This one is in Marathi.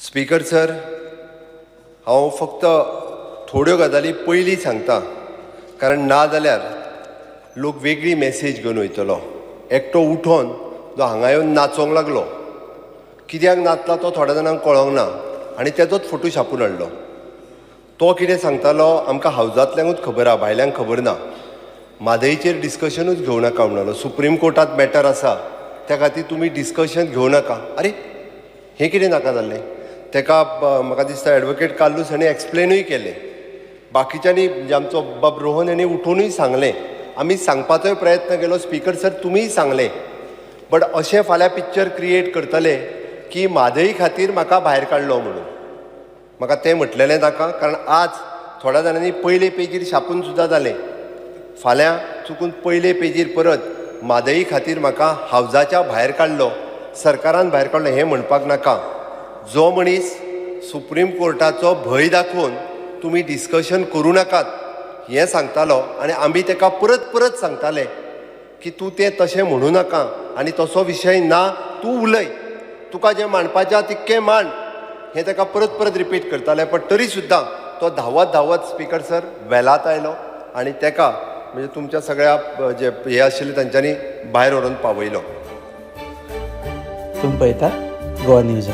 स्पीकर सर, हांव फक्त थोड्यो गजाली पयलीं सांगता, कारण ना जाल्यार लोक वेगळी मेसेज घेवन वयतलो. एकटो उठोन जो हांगा येवन नाचोंक लागलो, कित्याक नाचला तो थोड्या जाणांक कळोंक ना आनी तेजोच फोटो छापून हाडलो. तो कितें सांगतालो आमकां हावजांतल्यांकूच खबर आहा, भायल्यांक खबर ना. म्हादईचेर डिस्कशनूच घेवं नाका म्हणलो. सुप्रीम कोर्टांत मॅटर आसा, त्या खातीर तुमी डिस्कशन घेवं नाका. अरे हें कितें नाका जाल्लें? तेका म्हाका दिसता एडवोकेट कार्लूस हाणें एक्सप्लेनूय केलें. बाकीच्यांनी म्हणजे आमचो बाब रोहन हाणें उठोनूय सांगलें. आमी सांगपाचोय प्रयत्न केलो, स्पीकर सर तुमीय सांगलें. बट अशें फाल्यां पिक्चर क्रिएट करतले की म्हादई खातीर म्हाका भायर काडलो म्हणून. म्हाका तें म्हटलेलें नाका, कारण आज थोड्या जाणांनी पयले पेजीर छापून सुद्दां जालें. फाल्यां चुकून पयले पेजीर परत म्हादई खातीर म्हाका हावजाच्या भायर काडलो, सरकारान भायर काडलो हें म्हणपाक नाका. जो मनीस सुप्रीम कोर्टाचो भंय दाखोवन तुमी डिस्कशन करूं नाकात हें सांगतालो आनी आमी तेका परत परत सांगताले की तूं तें तशें म्हणूं नाका आनी तसो विशय ना, तूं उलय, तुका जें मांडपाचें तितकें मांड, हें ताका परत परत रिपीट करताले. पण तरी सुद्दां तो धांवत धांवत स्पीकर सर वेलात आयलो आनी तेका म्हणजे तुमच्या सगळ्या जे हे आशिल्ले तांच्यांनी भायर व्हरून पावयलो. तुम्ही पळयता गोवा न्यूज.